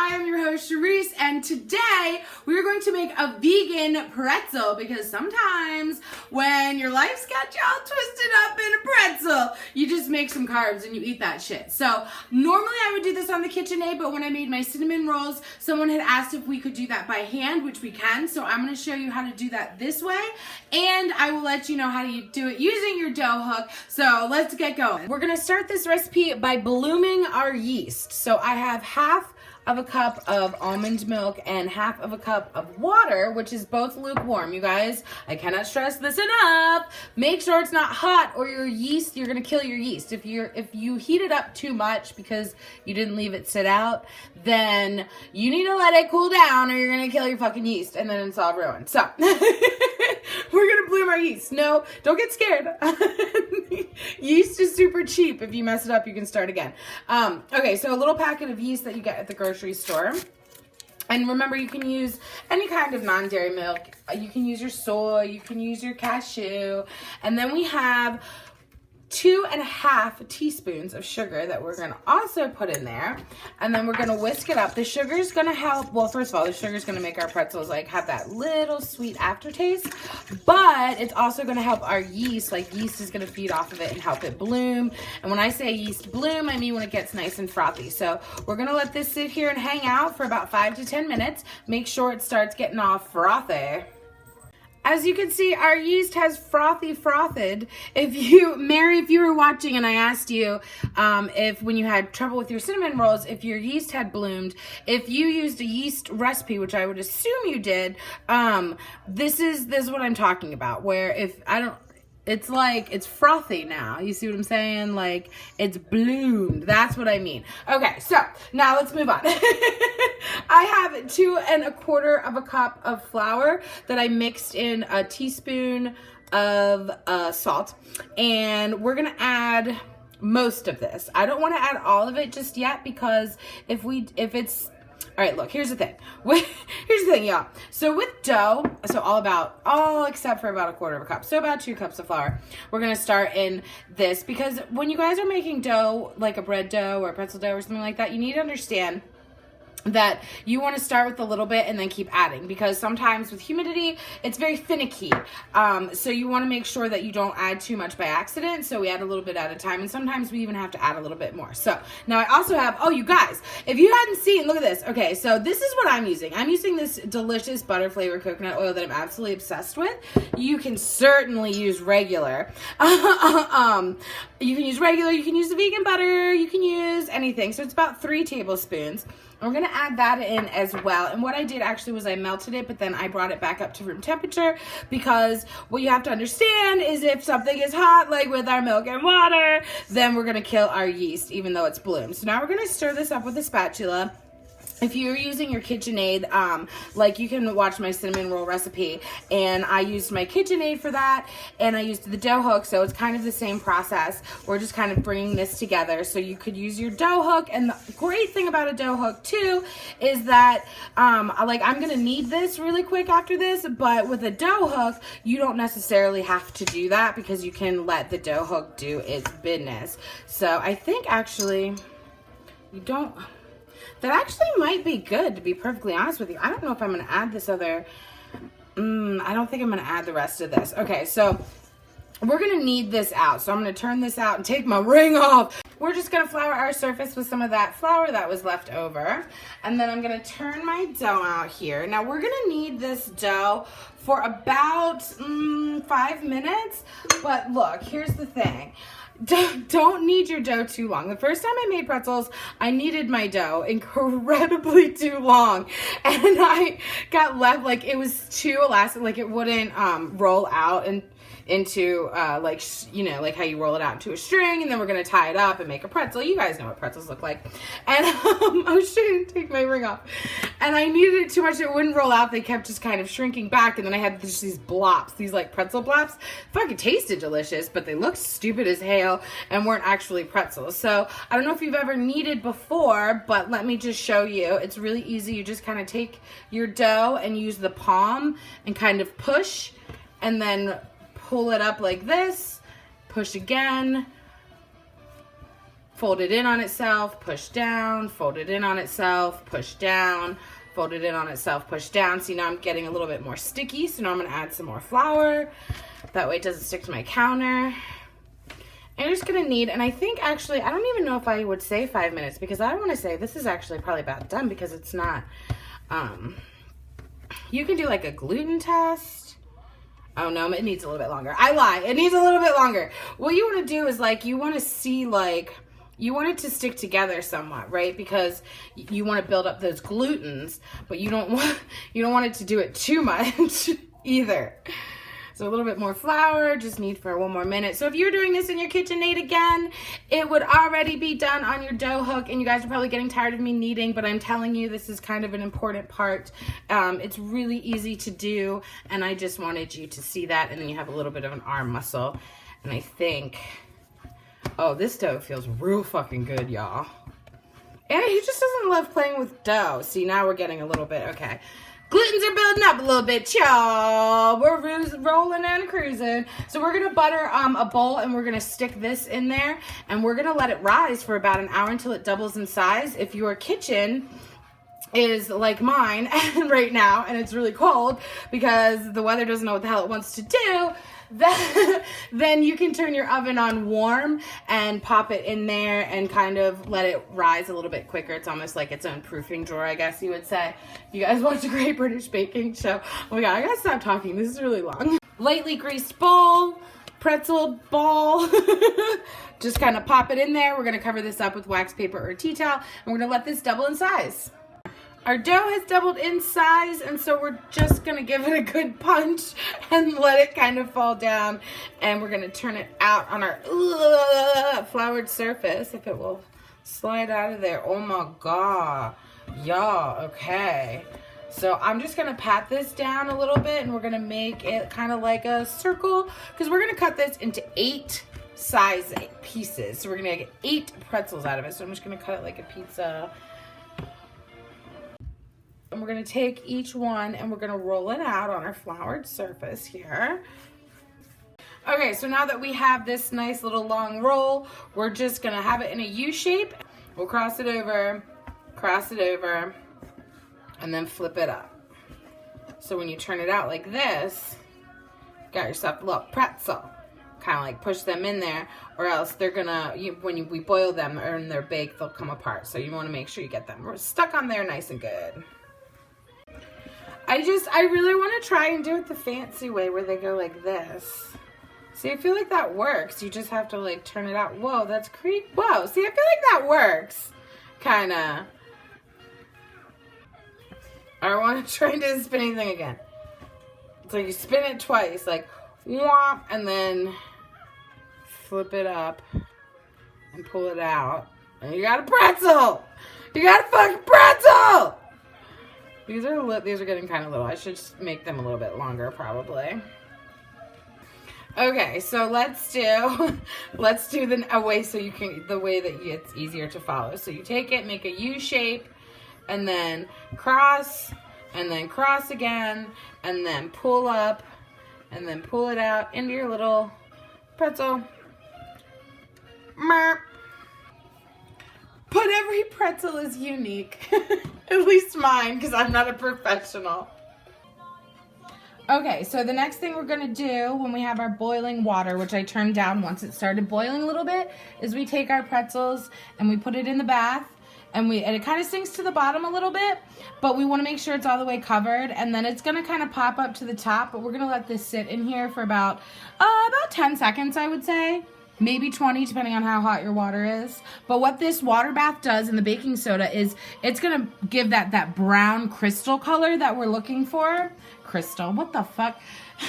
I am your host Charisse, and today we are going to make a vegan pretzel because sometimes when your life's got you all twisted up in a pretzel, you just make some carbs and you eat that shit. So normally I would do this on the KitchenAid, but when I made my cinnamon rolls, someone had asked if we could do that by hand, which we can. So I'm going to show you how to do that this way, and I will let you know how to do it using your dough hook. So let's get going. We're going to start this recipe by blooming our yeast. So I have half of a cup of almond milk and half of a cup of water, which is both lukewarm. You guys, I cannot stress this enough. Make sure it's not hot or your yeast, you're gonna kill your yeast. If you heat it up too much because you didn't leave it sit out, then you need to let it cool down or you're gonna kill your fucking yeast and then it's all ruined. So we're gonna bloom our yeast. No, don't get scared. Yeast is super cheap. If you mess it up, you can start again. Okay, so a little packet of yeast that you get at the grocery store. And remember, you can use any kind of non-dairy milk. You can use your soy, you can use your cashew. And then we have 2.5 teaspoons of sugar that we're gonna also put in there. And then we're gonna whisk it up. The sugar's gonna help, well, first of all, the sugar's gonna make our pretzels like have that little sweet aftertaste, but it's also gonna help our yeast. Like yeast is gonna feed off of it and help it bloom. And when I say yeast bloom, I mean when it gets nice and frothy. So we're gonna let this sit here and hang out for about 5 to 10 minutes. Make sure it starts getting all frothy. As you can see, our yeast has frothed. If you were watching and I asked you if when you had trouble with your cinnamon rolls, if your yeast had bloomed, if you used a yeast recipe, which I would assume you did, this is what I'm talking about, where it's like, it's frothy now. You see what I'm saying? Like, it's bloomed. That's what I mean. Okay, so now let's move on. I have 2 1/4 cup of flour that I mixed in a teaspoon of salt. And we're going to add most of this. I don't want to add all of it just yet because all right, look, here's the thing. Here's the thing, y'all. So with dough, all except for about 1/4 cup, so about 2 cups of flour, we're going to start in this because when you guys are making dough, like a bread dough or a pretzel dough or something like that, you need to understand that you want to start with a little bit and then keep adding, because sometimes with humidity it's very finicky, so you want to make sure that you don't add too much by accident. So we add a little bit at a time, and sometimes we even have to add a little bit more. So now I also have, oh, you guys, if you hadn't seen, look at this. Okay, so this is what I'm using. I'm using this delicious butter flavored coconut oil that I'm absolutely obsessed with. You can certainly use regular. You can use regular, you can use the vegan butter, you can use anything. So it's about 3 tablespoons. We're going to add that in as well. And what I did actually was I melted it, but then I brought it back up to room temperature, because what you have to understand is if something is hot, like with our milk and water, then we're going to kill our yeast, even though it's bloomed. So now we're going to stir this up with a spatula. If you're using your KitchenAid, like you can watch my cinnamon roll recipe, and I used my KitchenAid for that, and I used the dough hook, so it's kind of the same process. We're just kind of bringing this together, so you could use your dough hook. And the great thing about a dough hook too is that, like, I'm gonna knead this really quick after this, but with a dough hook, you don't necessarily have to do that because you can let the dough hook do its business. So I think actually you don't. That actually might be good, to be perfectly honest with you. I don't know if I'm going to add this other, I don't think I'm going to add the rest of this. Okay, so we're going to knead this out. So I'm going to turn this out and take my ring off. We're just going to flour our surface with some of that flour that was left over. And then I'm going to turn my dough out here. Now we're going to knead this dough for about 5 minutes. But look, here's the thing. Don't knead your dough too long. The first time I made pretzels, I kneaded my dough incredibly too long, and I got left, like, it was too elastic, like it wouldn't roll out and into like, you know, like how you roll it out into a string, and then we're gonna tie it up and make a pretzel. You guys know what pretzels look like. And I was trying to take my ring off, and I kneaded it too much. It wouldn't roll out. They kept just kind of shrinking back, and then I had just these blops, these like pretzel blops. Fucking tasted delicious, but they looked stupid as hell and weren't actually pretzels. So I don't know if you've ever kneaded before, but let me just show you. It's really easy. You just kind of take your dough and use the palm and kind of push, and then pull it up like this, push again, fold it in on itself, push down, fold it in on itself, push down, fold it in on itself, push down. See, now I'm getting a little bit more sticky, so now I'm gonna add some more flour. That way it doesn't stick to my counter. And you're just gonna knead, and I think actually, I don't even know if I would say 5 minutes, because I wanna say this is actually probably about done, because it's not, you can do like a gluten test. Oh no, it needs a little bit longer. I lie, it needs a little bit longer. What you wanna do is like, you wanna see like, you want it to stick together somewhat, right? Because you want to build up those glutens, but you don't want it to do it too much either. So a little bit more flour, just knead for 1 more minute. So if you're doing this in your KitchenAid again, it would already be done on your dough hook, and you guys are probably getting tired of me kneading, but I'm telling you, this is kind of an important part. It's really easy to do, and I just wanted you to see that, and then you have a little bit of an arm muscle, and I think... Oh, this dough feels real fucking good, y'all. And he just doesn't love playing with dough. See, now we're getting a little bit, okay. Glutens are building up a little bit, y'all. We're rolling and cruising. So we're gonna butter a bowl, and we're gonna stick this in there, and we're gonna let it rise for about an hour until it doubles in size. If your kitchen is like mine right now, and it's really cold because the weather doesn't know what the hell it wants to do, then you can turn your oven on warm and pop it in there and kind of let it rise a little bit quicker. It's almost like its own proofing drawer, I guess you would say. You guys watch a Great British Baking Show. Oh my god, I gotta stop talking. This is really long. Lightly greased bowl, pretzel ball. Just kind of pop it in there. We're gonna cover this up with wax paper or tea towel, and we're gonna let this double in size. Our dough has doubled in size, and so we're just gonna give it a good punch and let it kind of fall down, and we're gonna turn it out on our floured surface, if it will slide out of there. Oh my god, y'all. Okay, so I'm just gonna pat this down a little bit, and we're gonna make it kind of like a circle, because we're gonna cut this into 8 size pieces. So we're gonna get 8 pretzels out of it. So I'm just gonna cut it like a pizza. And we're gonna take each one and we're gonna roll it out on our floured surface here. Okay, so now that we have this nice little long roll, we're just gonna have it in a U shape. We'll cross it over, and then flip it up. So when you turn it out like this, you got yourself a little pretzel. Kind of like push them in there, or else they're gonna, when we boil them or they're baked, they'll come apart. So you wanna make sure you get them stuck on there nice and good. I really want to try and do it the fancy way where they go like this. See, I feel like that works. You just have to like turn it out. Whoa, that's creepy. Whoa, see, I feel like that works. Kinda. I don't want to try and do the spinning thing again. It's like you spin it twice, like whomp, and then flip it up and pull it out. And you got a pretzel! You got a fucking pretzel! These are getting kind of little. I should just make them a little bit longer, probably. Okay, so let's do the way that it's easier to follow. So you take it, make a U shape, and then cross again, and then pull up, and then pull it out into your little pretzel. Merp. But every pretzel is unique. At least mine, because I'm not a professional. Okay, so the next thing we're gonna do when we have our boiling water, which I turned down once it started boiling a little bit, is we take our pretzels and we put it in the bath, and it kind of sinks to the bottom a little bit, but we want to make sure it's all the way covered, and then it's gonna kind of pop up to the top, but we're gonna let this sit in here for about 10 seconds, I would say. Maybe 20, depending on how hot your water is. But what this water bath does in the baking soda is it's gonna give that brown crystal color that we're looking for. Crystal, what the fuck? It's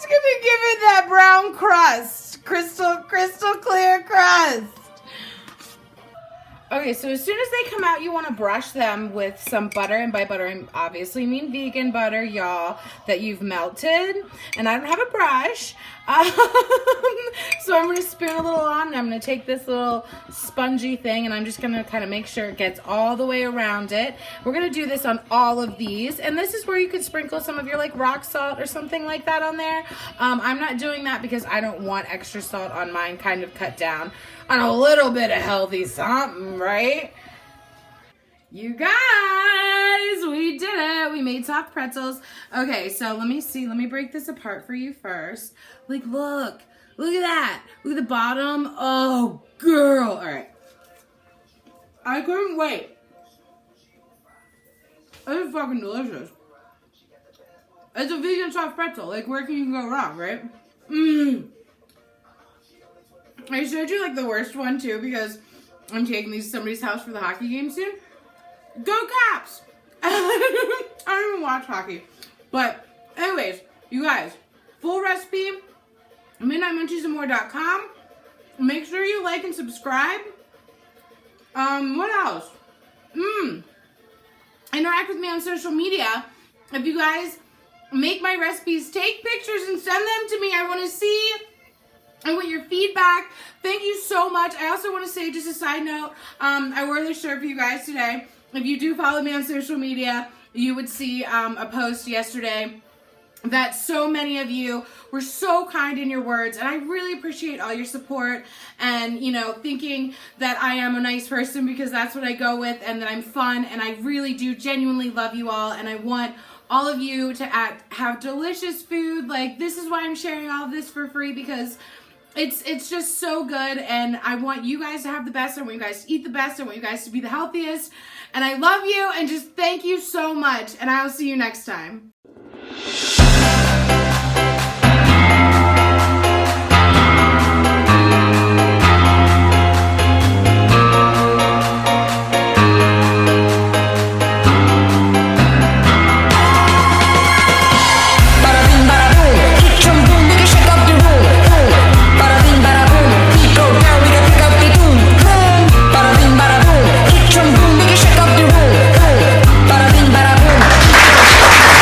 gonna give it that brown crust. Crystal clear crust. Okay, so as soon as they come out, you want to brush them with some butter, and by butter I obviously mean vegan butter, y'all, that you've melted. And I don't have a brush, So I'm going to spoon a little on, and I'm going to take this little spongy thing, and I'm just going to kind of make sure it gets all the way around it. We're going to do this on all of these, and this is where you could sprinkle some of your like rock salt or something like that on there. I'm not doing that because I don't want extra salt on mine, kind of cut down on a little bit of healthy something, right? You guys, we did it. We made soft pretzels. Okay, so let me see. Let me break this apart for you first. Like, look at that. Look at the bottom. Oh, girl. All right. I couldn't wait. It is fucking delicious. It's a vegan soft pretzel. Like, where can you go wrong, right? I showed you like the worst one too because I'm taking these to somebody's house for the hockey game soon. Go Caps! I don't even watch hockey. But anyways, you guys, full recipe, midnightmunchiesandmore.com. Make sure you like and subscribe. What else? Interact with me on social media. If you guys make my recipes, take pictures and send them to me. I want to see. I want your feedback. Thank you so much. I also want to say, just a side note, I wore this shirt for you guys today. If you do follow me on social media, you would see a post yesterday that so many of you were so kind in your words, and I really appreciate all your support and, you know, thinking that I am a nice person because that's what I go with and that I'm fun, and I really do genuinely love you all, and I want all of you to have delicious food. Like, this is why I'm sharing all of this for free, because it's just so good, and I want you guys to have the best. I want you guys to eat the best. I want you guys to be the healthiest, and I love you, and just thank you so much, and I will see you next time.